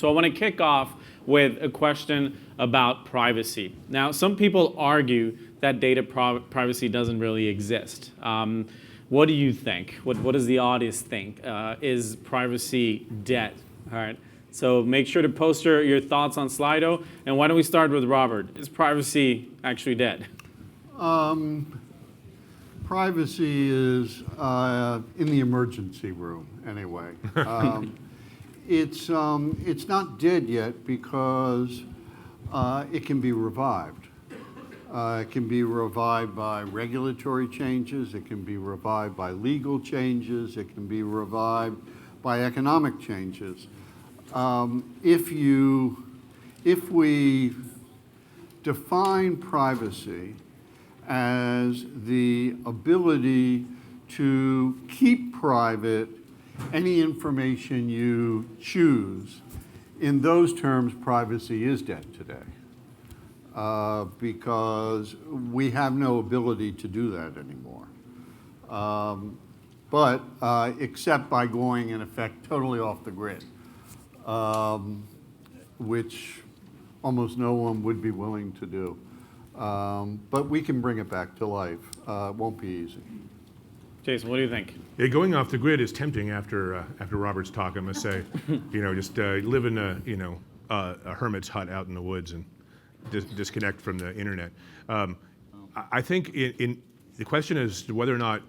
So I want to kick off with a question about privacy. Now, some people argue that data privacy doesn't really exist. What do you think? What does the audience think? Is privacy dead? All right. So make sure to post your thoughts on Slido. And why don't we start with Robert? Is privacy actually dead? Privacy is in the emergency room, anyway. It's not dead yet because it can be revived. It can be revived by regulatory changes. It can be revived by legal changes. It can be revived by economic changes. If we define privacy as the ability to keep private any information you choose, in those terms, privacy is dead today. Because we have no ability to do that anymore. Except by going, in effect, totally off the grid, which almost no one would be willing to do. But we can bring it back to life. It won't be easy. Jason, what do you think? Yeah, going off the grid is tempting after Robert's talk, I must say. Just live in a hermit's hut out in the woods and disconnect from the internet. I think the question is whether or not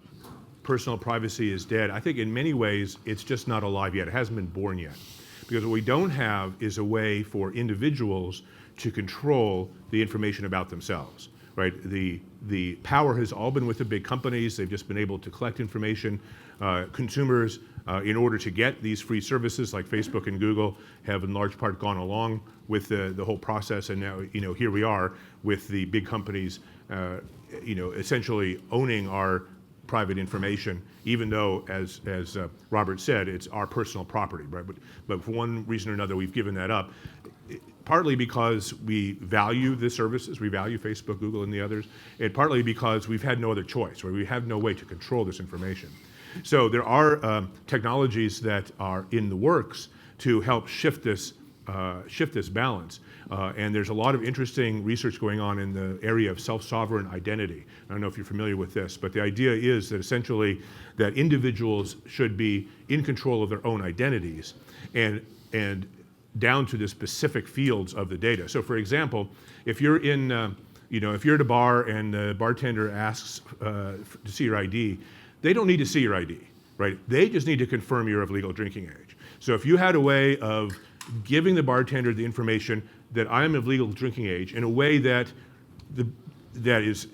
personal privacy is dead. I think in many ways it's just not alive yet. It hasn't been born yet. Because what we don't have is a way for individuals to control the information about themselves, right? The power has all been with the big companies. They've just been able to collect information. Consumers, in order to get these free services like Facebook and Google, have in large part gone along with the whole process. And now, here we are with the big companies, essentially owning our private information, even though, as Robert said, it's our personal property, right? But for one reason or another, we've given that up. Partly because we value the services, we value Facebook, Google, and the others, and partly because we've had no other choice, right? We have no way to control this information. So there are technologies that are in the works to help shift this balance. And there's a lot of interesting research going on in the area of self-sovereign identity. I don't know if you're familiar with this, but the idea is that essentially that individuals should be in control of their own identities and down to the specific fields of the data. So for example, if you're if you're at a bar and the bartender asks to see your ID, they don't need to see your ID, right? They just need to confirm you're of legal drinking age. So if you had a way of giving the bartender the information that I am of legal drinking age in a way that is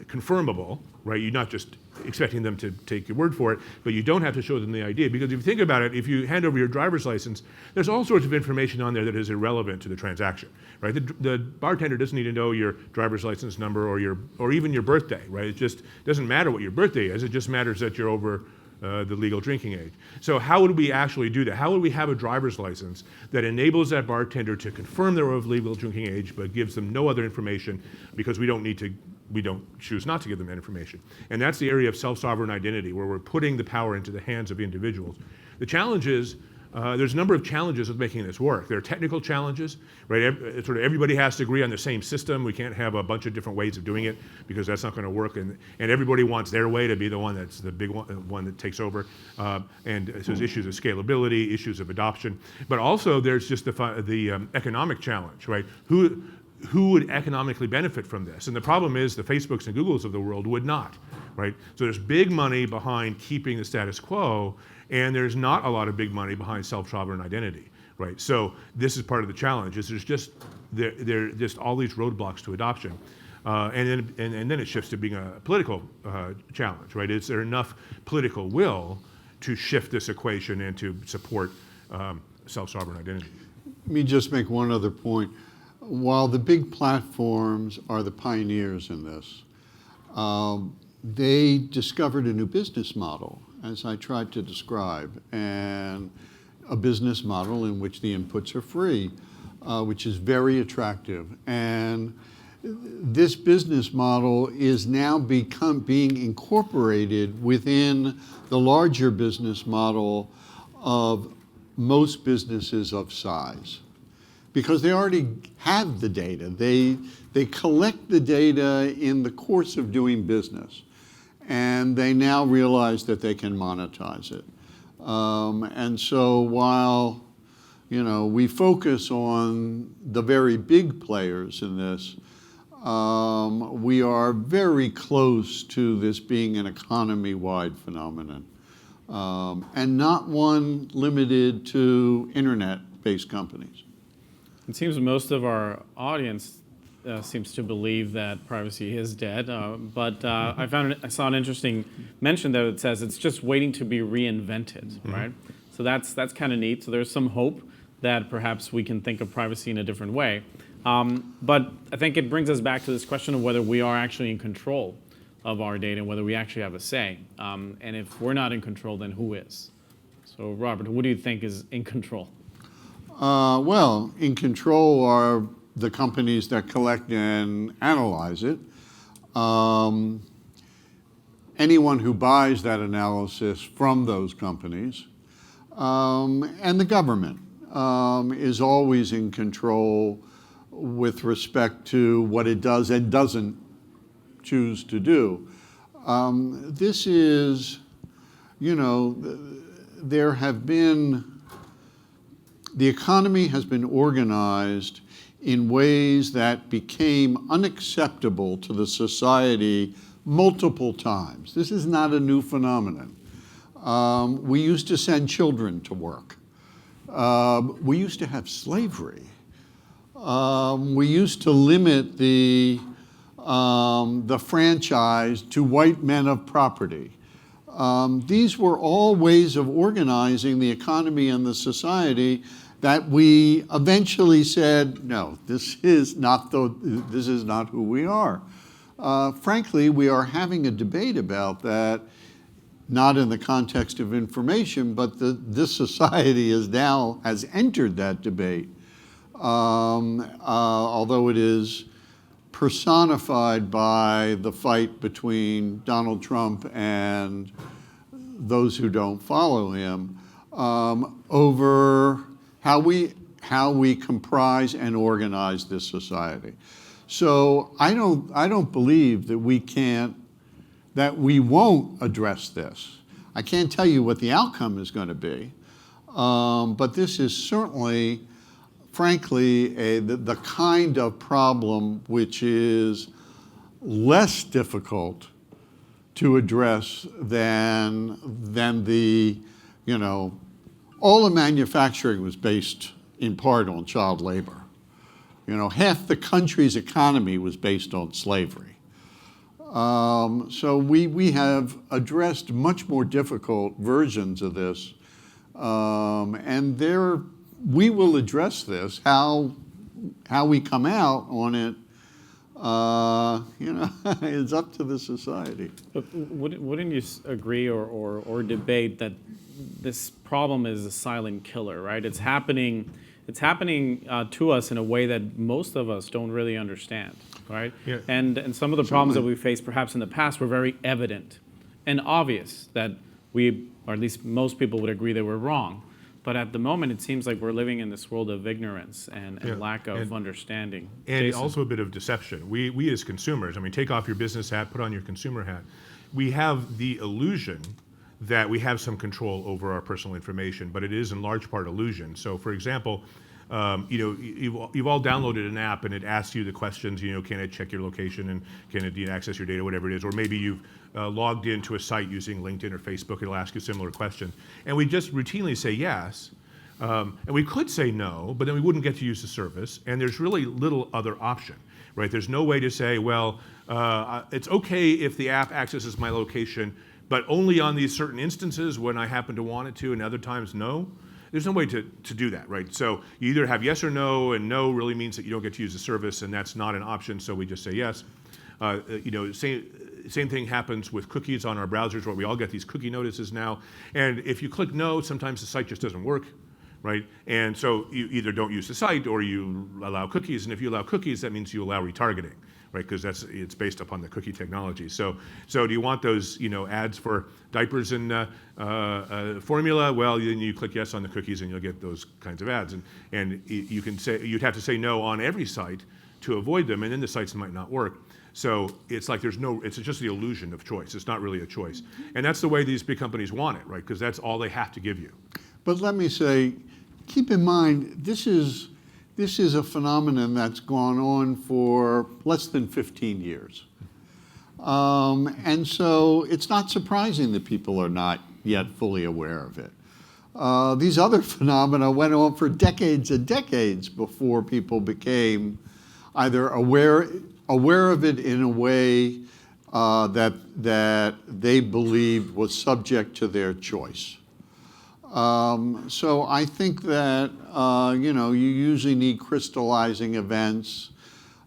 confirmable, right? You're not just expecting them to take your word for it, but you don't have to show them the ID. Because if you think about it, if you hand over your driver's license, there's all sorts of information on there that is irrelevant to the transaction, right? The bartender doesn't need to know your driver's license number or even your birthday, right? It just doesn't matter what your birthday is. It just matters that you're over the legal drinking age. So how would we actually do that? How would we have a driver's license that enables that bartender to confirm they're of legal drinking age, but gives them no other information because we don't choose not to give them that information? And that's the area of self-sovereign identity, where we're putting the power into the hands of individuals. The challenge is, there's a number of challenges with making this work. There are technical challenges, right? Sort of everybody has to agree on the same system. We can't have a bunch of different ways of doing it because that's not going to work. And everybody wants their way to be the one that's the big one that takes over. And so there's issues of scalability, issues of adoption. But also there's just the economic challenge, right? Who would economically benefit from this? And the problem is the Facebooks and Googles of the world would not, right? So there's big money behind keeping the status quo, and there's not a lot of big money behind self-sovereign identity, right? So this is part of the challenge. Is there's just just all these roadblocks to adoption, and then it shifts to being a political challenge, right? Is there enough political will to shift this equation and to support self-sovereign identity? Let me just make one other point. While the big platforms are the pioneers in this, they discovered a new business model, as I tried to describe, and a business model in which the inputs are free, which is very attractive. And this business model is now being incorporated within the larger business model of most businesses of size, because they already have the data. They collect the data in the course of doing business, and they now realize that they can monetize it. And so while we focus on the very big players in this, we are very close to this being an economy-wide phenomenon, and not one limited to internet-based companies. It seems most of our audience seems to believe that privacy is dead, but I saw an interesting mention there that says it's just waiting to be reinvented, right? So that's kind of neat. So there's some hope that perhaps we can think of privacy in a different way. But I think it brings us back to this question of whether we are actually in control of our data and whether we actually have a say. And if we're not in control, then who is? So Robert, what do you think is in control? Well, in control are the companies that collect and analyze it. Anyone who buys that analysis from those companies, and the government is always in control with respect to what it does and doesn't choose to do. This is, there have been, the economy has been organized in ways that became unacceptable to the society multiple times. This is not a new phenomenon. We used to send children to work. We used to have slavery. We used to limit the franchise to white men of property. These were all ways of organizing the economy and the society that we eventually said, no, this is not who we are. Frankly, we are having a debate about that, not in the context of information, but this society has entered that debate, although it is personified by the fight between Donald Trump and those who don't follow him over how we comprise and organize this society. So I don't believe that we won't address this. I can't tell you what the outcome is going to be, but this is certainly, frankly, the kind of problem which is less difficult to address than the, all the manufacturing was based in part on child labor. Half the country's economy was based on slavery. So we have addressed much more difficult versions of this, and we will address this. How we come out on it, is up to the society. But wouldn't you agree or debate that this problem is a silent killer, right? It's happening to us in a way that most of us don't really understand, right? Yeah. And some of the problems that we faced perhaps in the past were very evident and obvious that we, or at least most people would agree they were wrong. But at the moment, it seems like we're living in this world of ignorance and lack of understanding. And Jason? also a bit of deception. We as consumers, take off your business hat, put on your consumer hat. We have the illusion that we have some control over our personal information, but it is in large part illusion. So for example, you've all downloaded an app and it asks you the questions, can it check your location and can it access your data, whatever it is, or maybe you've logged into a site using LinkedIn or Facebook, it'll ask you similar questions. And we just routinely say yes, and we could say no, but then we wouldn't get to use the service, and there's really little other option, right? There's no way to say, well, it's okay if the app accesses my location, but only on these certain instances when I happen to want it to, and other times no. There's no way to do that, right? So you either have yes or no, and no really means that you don't get to use the service, and that's not an option, so we just say yes. Same thing happens with cookies on our browsers, where we all get these cookie notices now. And if you click no, sometimes the site just doesn't work, right? And so you either don't use the site or you allow cookies, and if you allow cookies, that means you allow retargeting, right? Because it's based upon the cookie technology. So do you want those, ads for diapers and formula? Well, then you click yes on the cookies and you'll get those kinds of ads. And you'd have to say no on every site to avoid them, and then the sites might not work. So it's like it's just the illusion of choice. It's not really a choice. And that's the way these big companies want it, right? Because that's all they have to give you. But let me say, keep in mind, this is a phenomenon that's gone on for less than 15 years. And so it's not surprising that people are not yet fully aware of it. These other phenomena went on for decades and decades before people became either aware of it in a way that they believed was subject to their choice. So I think that you usually need crystallizing events.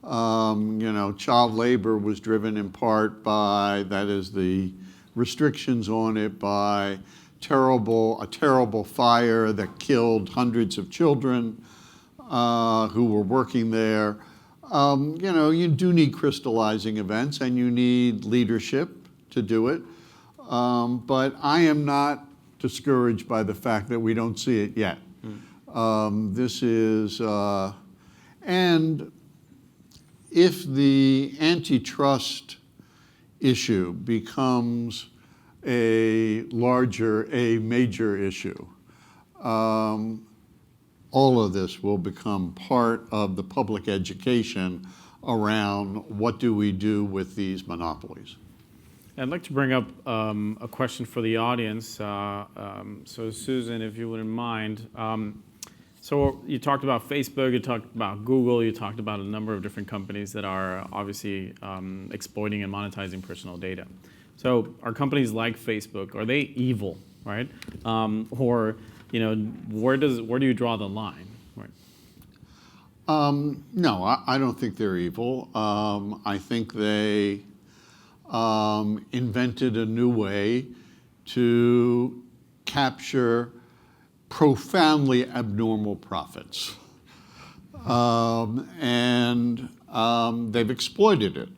Child labor was driven in part by, that is, the restrictions on it, by a terrible fire that killed hundreds of children who were working there. You do need crystallizing events, and you need leadership to do it. But I am not discouraged by the fact that we don't see it yet. This is, and if the antitrust issue becomes a major issue, all of this will become part of the public education around what do we do with these monopolies. I'd like to bring up a question for the audience. So Susan, if you wouldn't mind. So you talked about Facebook, you talked about Google, you talked about a number of different companies that are obviously exploiting and monetizing personal data. So are companies like Facebook, are they evil, right? Or where do you draw the line? Right. No, I don't think they're evil. I think they invented a new way to capture profoundly abnormal profits. And they've exploited it.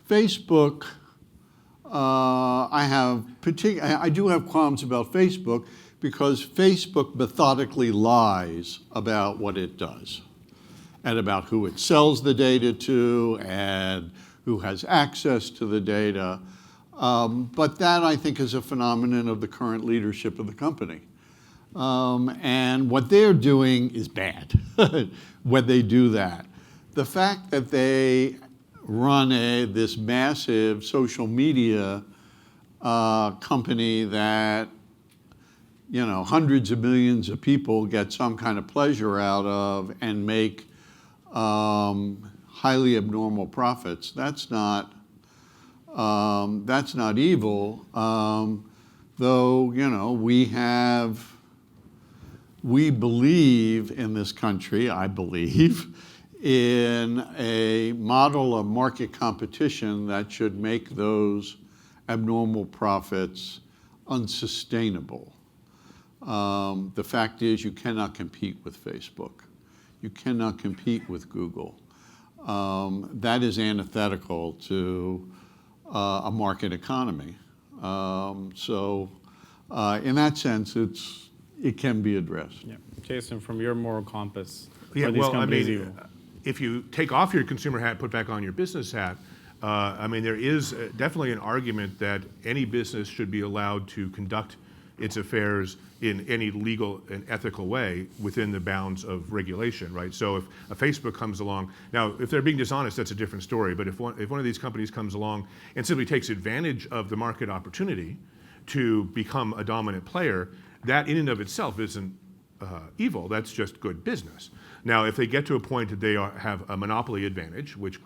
Facebook, I do have qualms about Facebook because Facebook methodically lies about what it does and about who it sells the data to and who has access to the data. But that, I think, is a phenomenon of the current leadership of the company. And what they're doing is bad when they do that. The fact that they run this massive social media company that hundreds of millions of people get some kind of pleasure out of and make highly abnormal profits, that's not evil. Though we believe in this country, I believe, in a model of market competition that should make those abnormal profits unsustainable. The fact is, you cannot compete with Facebook. You cannot compete with Google. That is antithetical to a market economy. So in that sense, it can be addressed. Yeah. Jason, from your moral compass, Yeah, are these well, companies evil? if you take off your consumer hat, put back on your business hat, there is definitely an argument that any business should be allowed to conduct its affairs in any legal and ethical way within the bounds of regulation, right? So if a Facebook comes along, now if they're being dishonest, that's a different story, but if one of these companies comes along and simply takes advantage of the market opportunity to become a dominant player, that in and of itself isn't evil, that's just good business. Now, if they get to a point that they have a monopoly advantage, which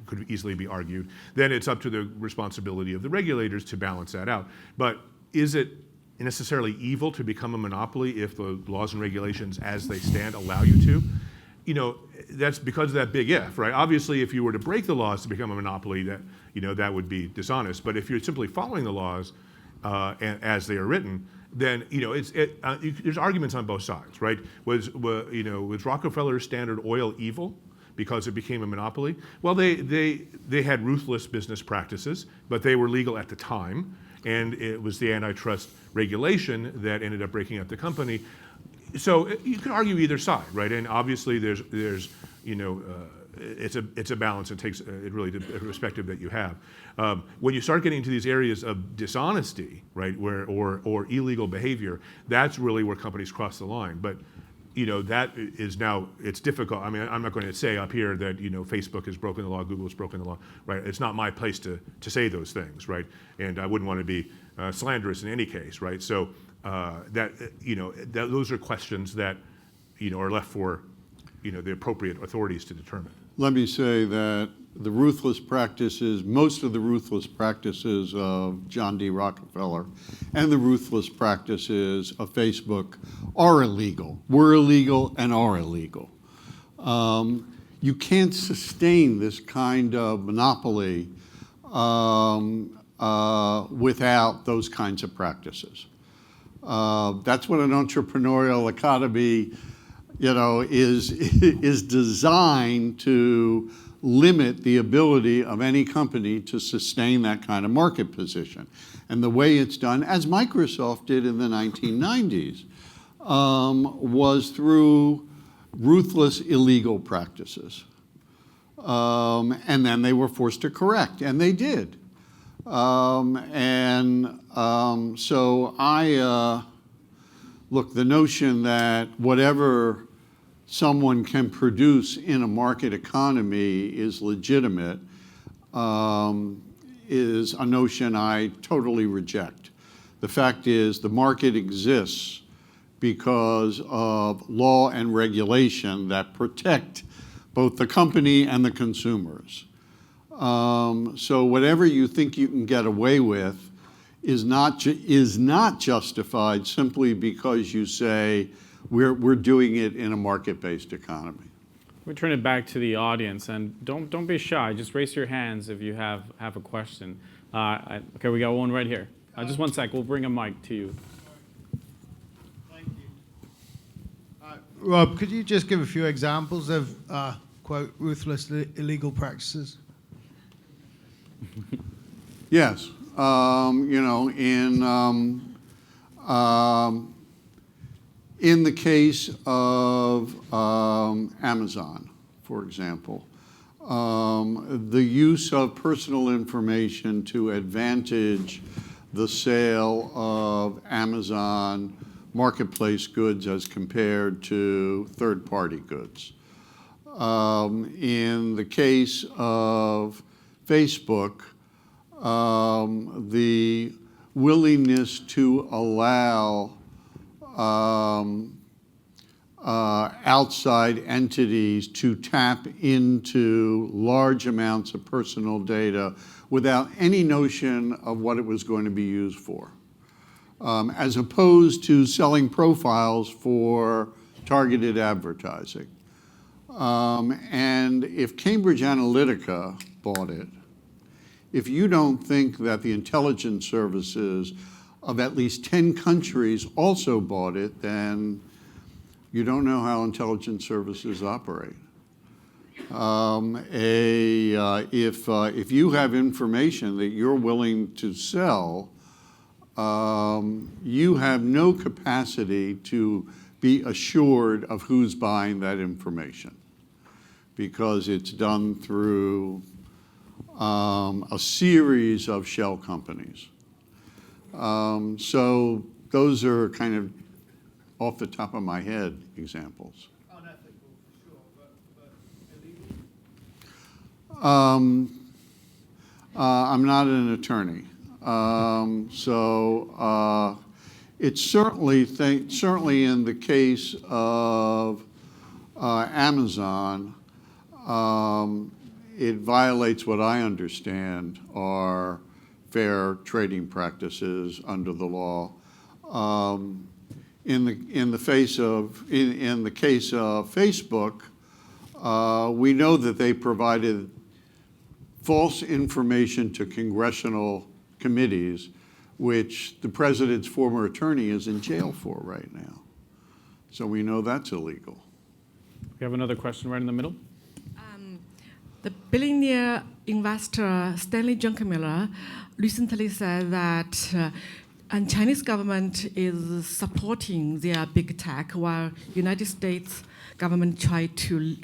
could easily be argued, then it's up to the responsibility of the regulators to balance that out. But is it necessarily evil to become a monopoly if the laws and regulations as they stand allow you to? That's because of that big if, right? Obviously, if you were to break the laws to become a monopoly, that would be dishonest. But if you're simply following the laws as they are written, then there's arguments on both sides, right? Was Rockefeller's Standard Oil evil because it became a monopoly? Well, they had ruthless business practices, but they were legal at the time, and it was the antitrust regulation that ended up breaking up the company. So you could argue either side, right? And obviously there's it's a balance. It takes it really the perspective that you have. When you start getting into these areas of dishonesty, right, or illegal behavior, that's really where companies cross the line. But that is now, it's difficult. I mean, I'm not going to say up here that Facebook has broken the law, Google has broken the law, right? It's not my place to say those things, right? And I wouldn't want to be slanderous in any case, right? So those are questions that are left for the appropriate authorities to determine. Let me say that the ruthless practices, most of the ruthless practices of John D. Rockefeller and the ruthless practices of Facebook are illegal, were illegal, and are illegal. You can't sustain this kind of monopoly without those kinds of practices. That's what an entrepreneurial economy is designed to limit the ability of any company to sustain that kind of market position. And the way it's done, as Microsoft did in the 1990s, was through ruthless illegal practices. And then they were forced to correct, and they did. So look, the notion that whatever someone can produce in a market economy is legitimate is a notion I totally reject. The fact is the market exists because of law and regulation that protect both the company and the consumers. So whatever you think you can get away with is not justified simply because you say we're doing it in a market-based economy. We turn it back to the audience, and don't be shy. Just raise your hands if you have a question. Okay, we got one right here. Just one sec. We'll bring a mic to you. Thank you. Rob, could you just give a few examples of quote ruthless illegal practices? Yes, in the case of Amazon, for example, the use of personal information to advantage the sale of Amazon marketplace goods as compared to third-party goods. In the case of Facebook, the willingness to allow outside entities to tap into large amounts of personal data without any notion of what it was going to be used for, as opposed to selling profiles for targeted advertising. And if Cambridge Analytica bought it, if you don't think that the intelligence services of at least 10 countries also bought it, then you don't know how intelligence services operate. If you have information that you're willing to sell, you have no capacity to be assured of who's buying that information because it's done through a series of shell companies. So those are kind of off the top of my head examples. Unethical, for sure, but illegal? I'm not an attorney. It's certainly in the case of Amazon, it violates what I understand are fair trading practices under the law. In the case of Facebook, we know that they provided false information to congressional committees, which the president's former attorney is in jail for right now. So we know that's illegal. We have another question right in the middle. The billionaire investor Stanley Druckenmiller recently said that and Chinese government is supporting their big tech while United States government try to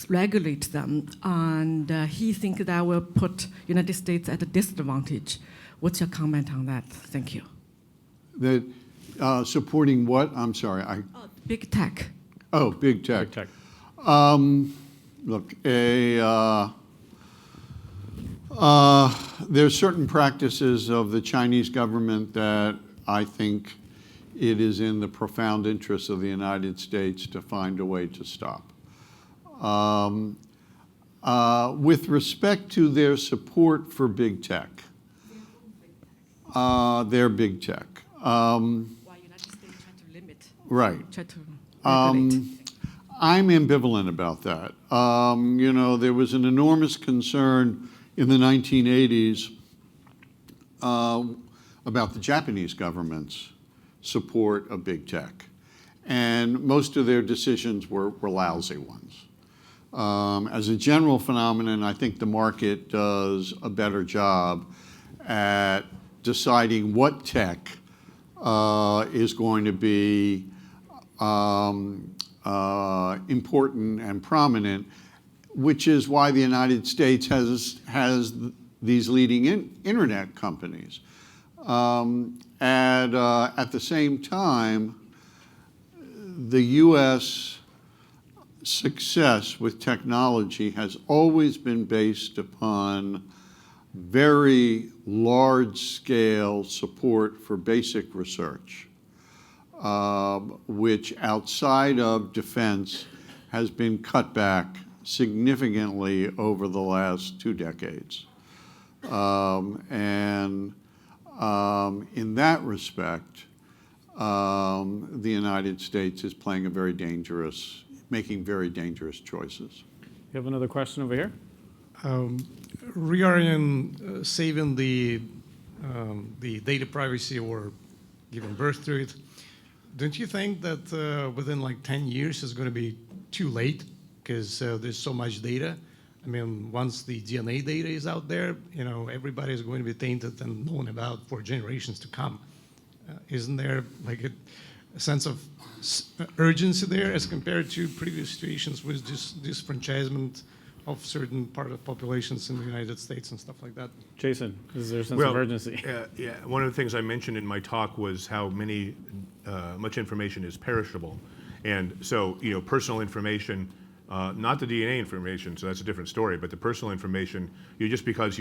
regulate them. And he thinks that will put United States at a disadvantage. What's your comment on that? Thank you. That supporting what? I'm sorry. Big tech. Oh, big tech. Big tech. Look, there's certain practices of the Chinese government that I think it is in the profound interest of the United States to find a way to stop. With respect to their support for big tech, their big tech. While United States try to limit. Right. Try to regulate. I'm ambivalent about that. You know, there was an enormous concern in the 1980s about the Japanese government's support of big tech. And most of their decisions were lousy ones. As a general phenomenon, I think the market does a better job at deciding what tech is going to be important and prominent, which is why the United States has these leading internet companies. At the same time, the U.S. success with technology has always been based upon very large-scale support for basic research, which outside of defense has been cut back significantly over the last 2 decades. In that respect, the United States is playing making very dangerous choices. You have another question over here? Regarding saving the data privacy or giving birth to it, don't you think that within like 10 years it's going to be too late because there's so much data? I mean, once the DNA data is out there, you know, everybody is going to be tainted and known about for generations to come. Isn't there like a sense of urgency there as compared to previous situations with just disfranchisement of certain part of populations in the United States and stuff like that? Jason, is there a sense of urgency? Yeah, one of the things I mentioned in my talk was how much information is perishable. And so, you know, personal information, not the DNA information, so that's a different story, but the personal information, just because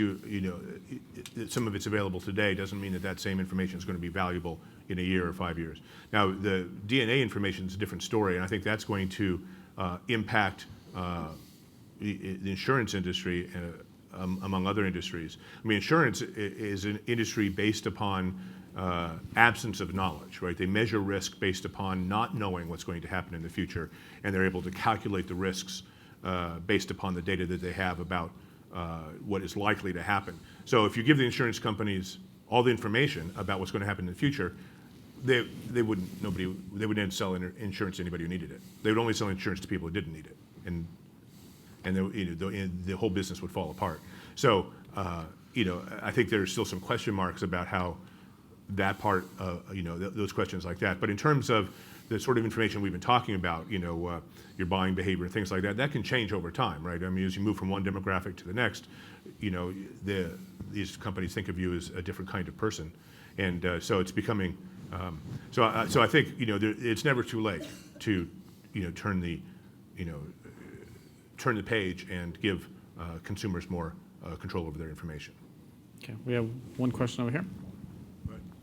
some of it's available today doesn't mean that that same information is going to be valuable in a year or 5 years. Now, the DNA information is a different story, and I think that's going to impact the insurance industry among other industries. I mean, insurance is an industry based upon absence of knowledge, right? They measure risk based upon not knowing what's going to happen in the future, and they're able to calculate the risks based upon the data that they have about what is likely to happen. So if you give the insurance companies all the information about what's going to happen in the future, they wouldn't sell insurance to anybody who needed it. They would only sell insurance to people who didn't need it, and the whole business would fall apart. So I think there's still some question marks about how that part, those questions like that. But in terms of the sort of information we've been talking about, your buying behavior and things like that, that can change over time, right? I mean, as you move from one demographic to the next, these companies think of you as a different kind of person, and so it's becoming. So I think it's never too late to turn the page and give consumers more control over their information. Okay, we have one question over here.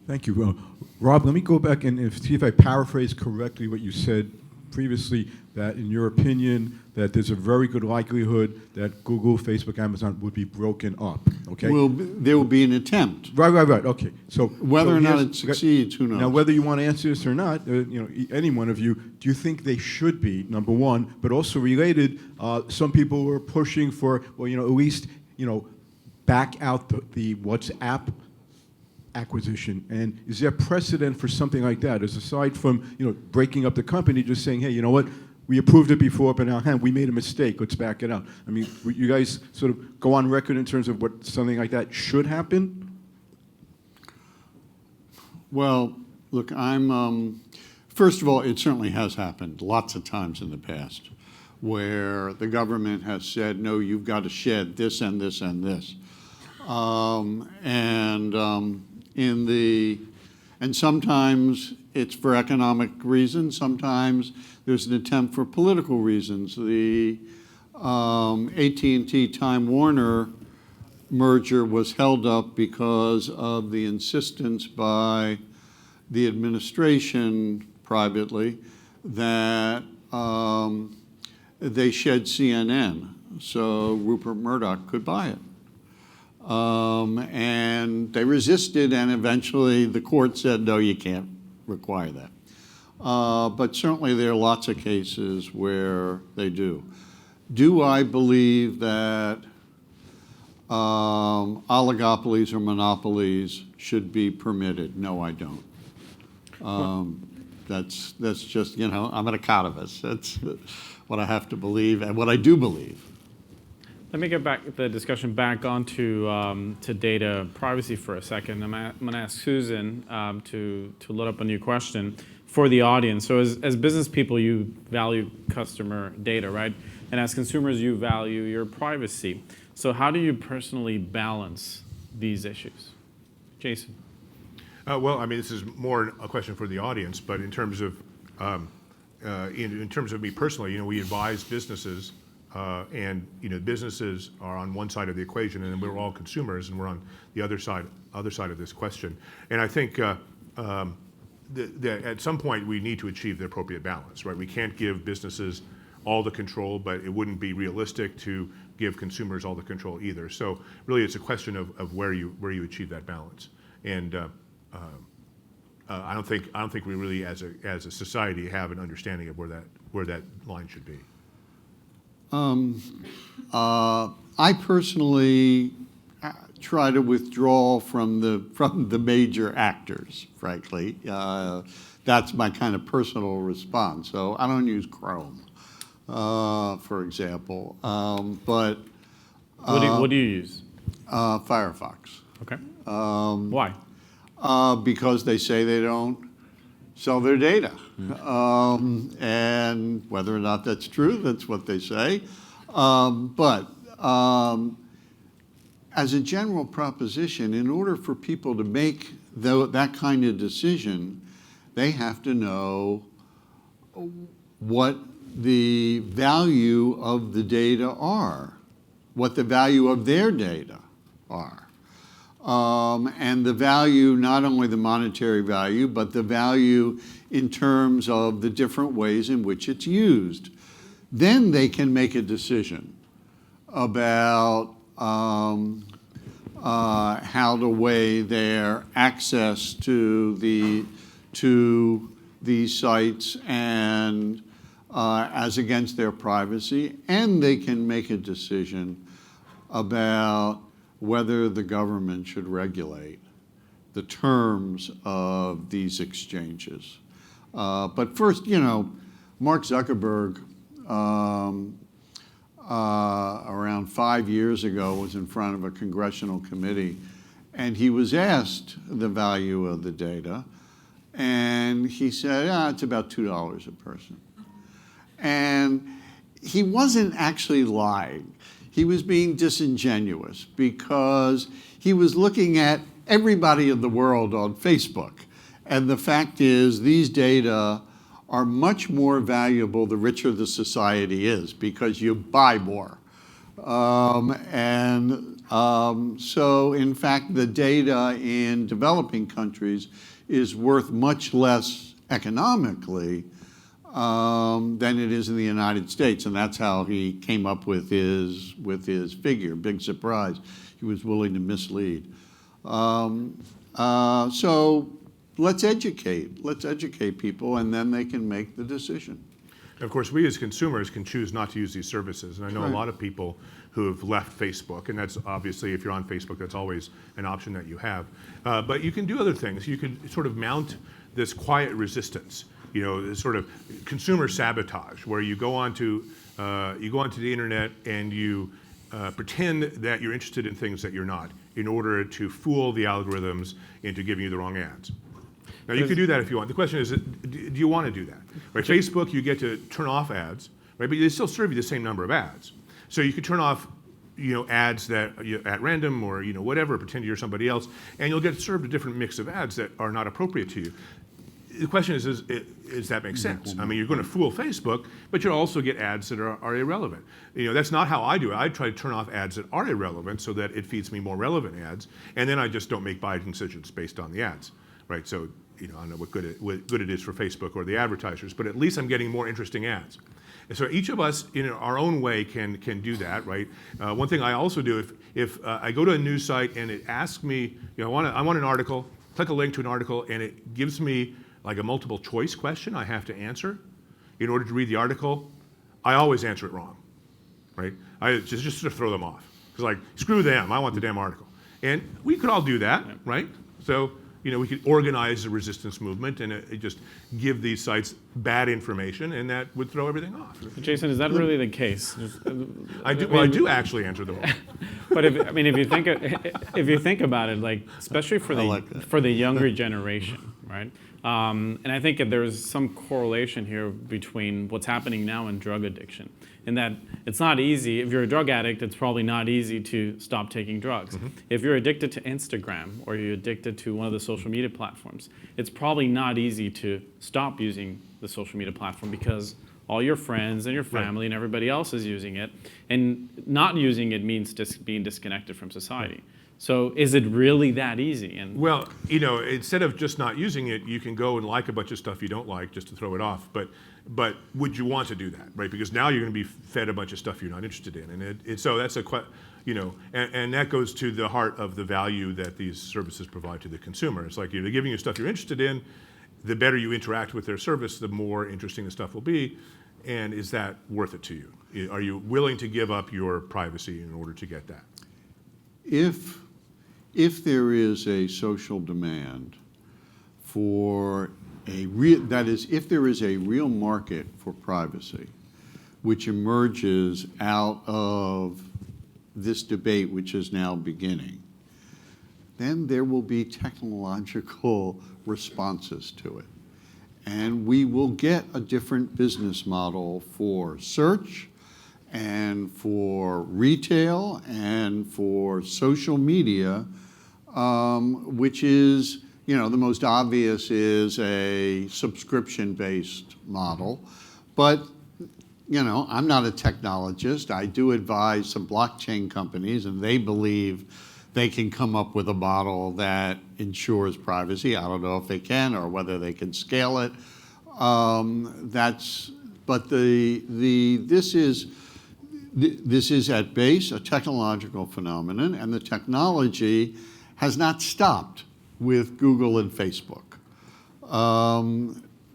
Thank you. Rob, let me go back and see if I paraphrase correctly what you said previously, that in your opinion, that there's a very good likelihood that Google, Facebook, Amazon would be broken up, okay? There will be an attempt. Right, okay. So Whether or not it succeeds, who knows? Now, whether you want to answer this or not, any one of you, do you think they should be, number one, but also related, some people are pushing for, at least, back out the WhatsApp acquisition, and is there precedent for something like that? As aside from breaking up the company, just saying, hey, you know what, we approved it before, but now, we made a mistake, let's back it out. I mean, you guys sort of go on record in terms of what something like that should happen? Well, look, first of all, it certainly has happened lots of times in the past where the government has said, no, you've got to shed this and this and this. And sometimes it's for economic reasons, sometimes there's an attempt for political reasons. The AT&T Time Warner merger was held up because of the insistence by the administration privately that they shed CNN so Rupert Murdoch could buy it. And they resisted, and eventually the court said, no, you can't require that. But certainly there are lots of cases where they do. Do I believe that oligopolies or monopolies should be permitted? No, I don't. That's just, I'm an economist. That's what I have to believe and what I do believe. Let me get back the discussion back onto to data privacy for a second. I'm going to ask Susan to load up a new question for the audience. So as business people, you value customer data, right? And as consumers, you value your privacy. So how do you personally balance these issues? Jason. Well, I mean, this is more a question for the audience, but in terms of in terms of me personally, we advise businesses, and businesses are on one side of the equation, and we're all consumers, and we're on the other side of this question. And I think that at some point we need to achieve the appropriate balance, right? We can't give businesses all the control, but it wouldn't be realistic to give consumers all the control either. So really, it's a question of where you achieve that balance. And I don't think we really, as a society, have an understanding of where that line should be. I personally try to withdraw from the major actors, frankly. That's my kind of personal response. So I don't use Chrome, for example. But what do you use? Firefox. Okay. Why? Because they say they don't sell their data. And whether or not that's true, that's what they say. But as a general proposition, in order for people to make that kind of decision, they have to know what the value of the data are, what the value of their data are. And the value, not only the monetary value, but the value in terms of the different ways in which it's used. Then they can make a decision about how to weigh their access to these sites and as against their privacy, and they can make a decision about whether the government should regulate the terms of these exchanges. But first, Mark Zuckerberg, around 5 years ago, was in front of a congressional committee, and he was asked the value of the data, and he said, it's about $2 a person. And he wasn't actually lying. He was being disingenuous because he was looking at everybody in the world on Facebook. And the fact is, these data are much more valuable the richer the society is because you buy more. So in fact, the data in developing countries is worth much less economically than it is in the United States, and that's how he came up with his figure. Big surprise. He was willing to mislead. So let's educate people, and then they can make the decision. Of course, we as consumers can choose not to use these services, and I know a lot of people who have left Facebook, and that's obviously, if you're on Facebook, that's always an option that you have. But you can do other things. You can sort of mount this quiet resistance this sort of consumer sabotage, where you go onto the internet and you pretend that you're interested in things that you're not, in order to fool the algorithms into giving you the wrong ads. Now, you can do that if you want. The question is, do you want to do that? Right? Facebook, you get to turn off ads, right? But they still serve you the same number of ads. So you could turn off, ads that at random or whatever, pretend you're somebody else, and you'll get served a different mix of ads that are not appropriate to you. The question is that make sense? I mean, you're going to fool Facebook, but you'll also get ads that are irrelevant. That's not how I do it. I try to turn off ads that are irrelevant so that it feeds me more relevant ads, and then I just don't make buying decisions based on the ads, right? So, I don't know what good it is for Facebook or the advertisers, but at least I'm getting more interesting ads. And so each of us, in our own way, can do that, right? One thing I also do, if I go to a news site and it asks me, I want an article, click a link to an article, and it gives me like a multiple choice question I have to answer in order to read the article, I always answer it wrong, right? I just sort of throw them off. It's like, screw them, I want the damn article. And we could all do that, right? So, we could organize a resistance movement and just give these sites bad information, and that would throw everything off. Jason, is that really the case? I do actually answer them all. But if you think about it, like especially for the younger generation, right? And I think that there's some correlation here between what's happening now and drug addiction, in that it's not easy. If you're a drug addict, it's probably not easy to stop taking drugs. Mm-hmm. If you're addicted to Instagram or you're addicted to one of the social media platforms, it's probably not easy to stop using the social media platform because all your friends and your family and everybody else is using it, and not using it means being disconnected from society. So is it really that easy? And well, instead of just not using it, you can go and like a bunch of stuff you don't like just to throw it off. But would you want to do that, right? Because now you're going to be fed a bunch of stuff you're not interested in, and so that's and that goes to the heart of the value that these services provide to the consumer. It's like they're giving you stuff you're interested in. The better you interact with their service, the more interesting the stuff will be. And is that worth it to you? Are you willing to give up your privacy in order to get that? If there is a social demand for if there is a real market for privacy, which emerges out of this debate, which is now beginning, then there will be technological responses to it. And we will get a different business model for search and for retail and for social media, which is, the most obvious is a subscription-based model. But, I'm not a technologist. I do advise some blockchain companies, and they believe they can come up with a model that ensures privacy. I don't know if they can or whether they can scale it. This is at base a technological phenomenon, and the technology has not stopped with Google and Facebook.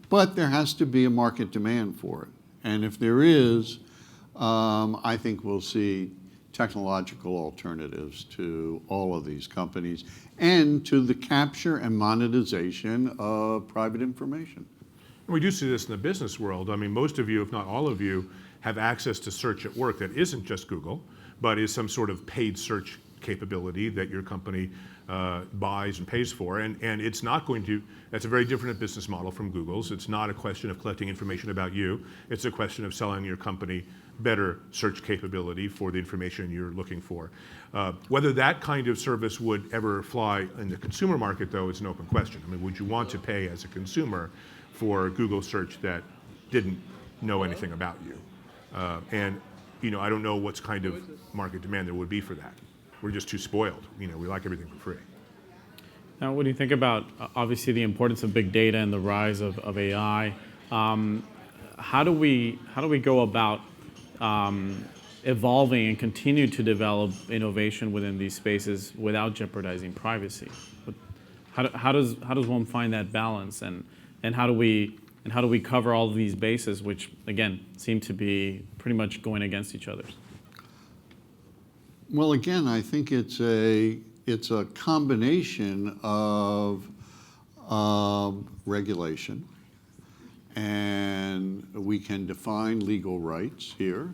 But there has to be a market demand for it. And if there is, I think we'll see technological alternatives to all of these companies and to the capture and monetization of private information. We do see this in the business world. I mean, most of you, if not all of you, have access to search at work that isn't just Google, but is some sort of paid search capability that your company buys and pays for. And it's not going to, that's a very different business model from Google's. It's not a question of collecting information about you. It's a question of selling your company better search capability for the information you're looking for. Whether that kind of service would ever fly in the consumer market, though, is an open question. I mean, would you want to pay as a consumer for Google search that didn't know anything about you? I don't know what kind of market demand there would be for that. We're just too spoiled. We like everything for free. Now, what do you think about, obviously, the importance of big data and the rise of AI? How do we go about evolving and continue to develop innovation within these spaces without jeopardizing privacy? How does one find that balance, and how do we cover all of these bases, which again seem to be pretty much going against each other? Well, again, I think it's a combination of regulation and we can define legal rights here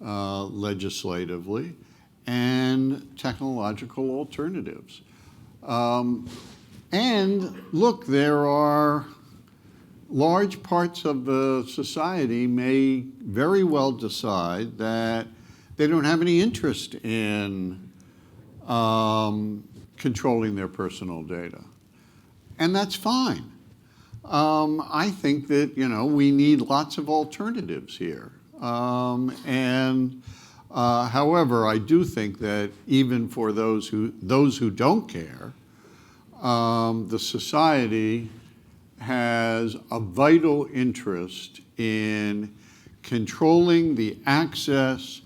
legislatively and technological alternatives. And look, there are large parts of the society may very well decide that they don't have any interest in controlling their personal data. And that's fine. I think that, we need lots of alternatives here. However, I do think that even for those who don't care, the society has a vital interest in controlling the access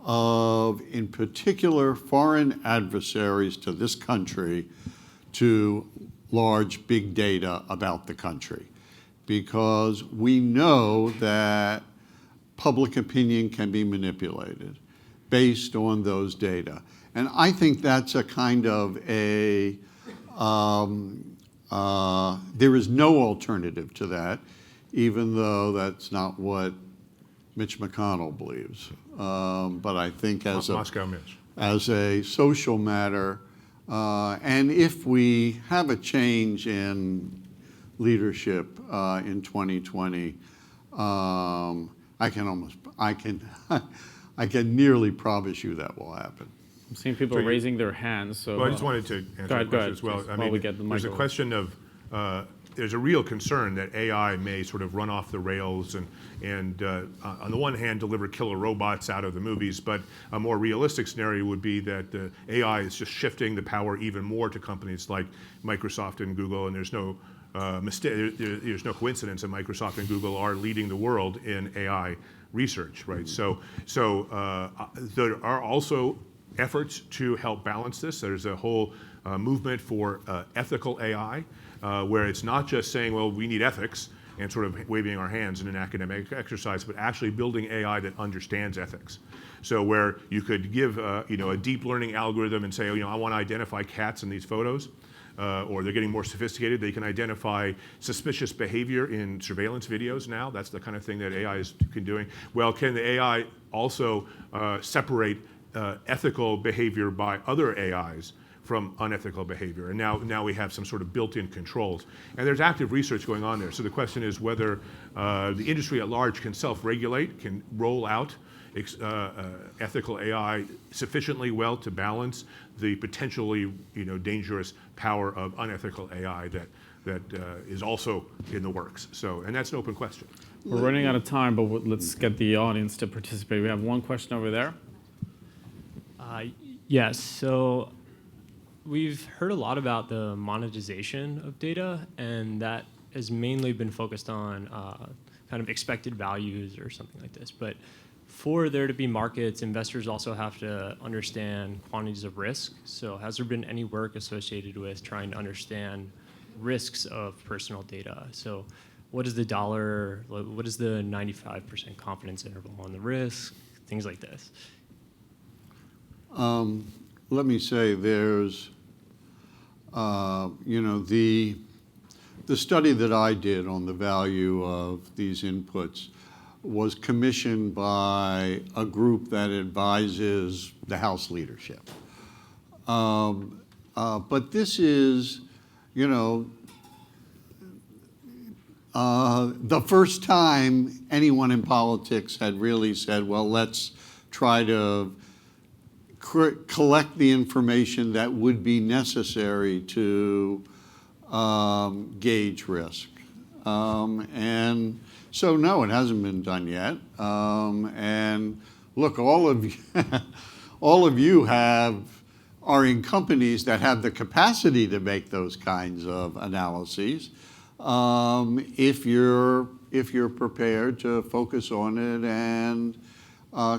of, in particular, foreign adversaries to this country to large big data about the country. Because we know that public opinion can be manipulated based on those data. And I think that's a kind of a, there is no alternative to that, even though that's not what Mitch McConnell believes. But I think as Moscow Mitch. as a social matter, and if we have a change in leadership in 2020, I can nearly promise you that will happen. I'm seeing people So you- raising their hands. So Well, I just wanted to answer Go the ahead, question as well. please, while we get the there's a microphone. question of, there's a real concern that AI may sort of run off the rails and on the one hand, deliver killer robots out of the movies, but a more realistic scenario would be that the AI is just shifting the power even more to companies like Microsoft and Google, and there's no mistake, there's no coincidence that Microsoft and Google are leading the world in AI research, right? So there are also efforts to help balance this. There's a whole movement for ethical AI, where it's not just saying, well, we need ethics and sort of waving our hands in an academic exercise, but actually building AI that understands ethics. So where you could give a deep learning algorithm and say, I want to identify cats in these photos, or they're getting more sophisticated. They can identify suspicious behavior in surveillance videos now. That's the kind of thing that AI is doing. Well, can the AI also separate ethical behavior by other AIs from unethical behavior? And now we have some sort of built-in controls. And there's active research going on there. So the question is whether the industry at large can self-regulate, can roll out ethical AI sufficiently well to balance the potentially dangerous power of unethical AI that is also in the works. So, and that's an open question. we're running out of time, but let's get the audience to participate. We have one question over there. Yes, so we've heard a lot about the monetization of data, and that has mainly been focused on kind of expected values or something like this. But for there to be markets, investors also have to understand quantities of risk. So has there been any work associated with trying to understand risks of personal data? So what is the 95% confidence interval on the risk, things like this? Let me say there's, the study that I did on the value of these inputs was commissioned by a group that advises the House leadership. But this is, the first time anyone in politics had really said, well, let's try to collect the information that would be necessary to gauge risk. And so, no, it hasn't been done yet. And look, all of you are in companies that have the capacity to make those kinds of analyses. If you're prepared to focus on it and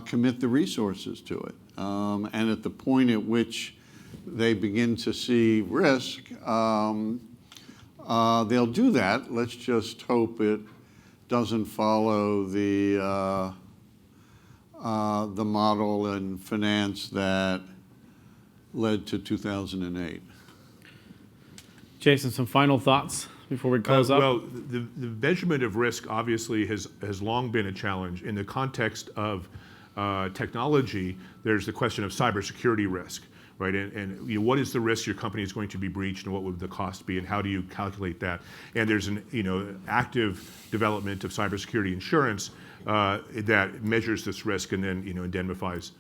commit the resources to it. And at the point at which they begin to see risk, they'll do that. Let's just hope it doesn't follow the model in finance that led to 2008. Jason, some final thoughts? before we close up? Well, the measurement of risk obviously has long been a challenge. In the context of technology, there's the question of cybersecurity risk, right? And you know, what is the risk your company is going to be breached, and what would the cost be, and how do you calculate that? And there's an active development of cybersecurity insurance that measures this risk and then indemnifies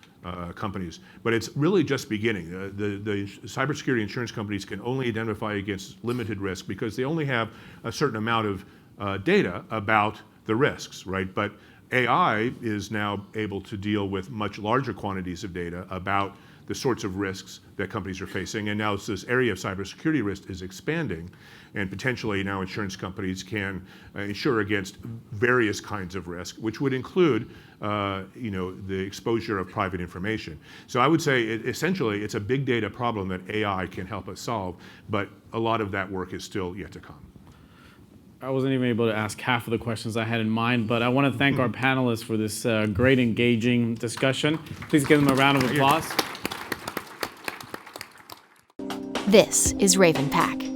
companies. But it's really just beginning. The cybersecurity insurance companies can only identify against limited risk because they only have a certain amount of data about the risks, right? But AI is now able to deal with much larger quantities of data about the sorts of risks that companies are facing. And now this area of cybersecurity risk is expanding, and potentially now insurance companies can insure against various kinds of risk, which would include the exposure of private information. So I would say essentially it's a big data problem that AI can help us solve, but a lot of that work is still yet to come. I wasn't even able to ask half of the questions I had in mind, but I want to thank our panelists for this great, engaging discussion. Please give them a round of applause. This is Raven Pack.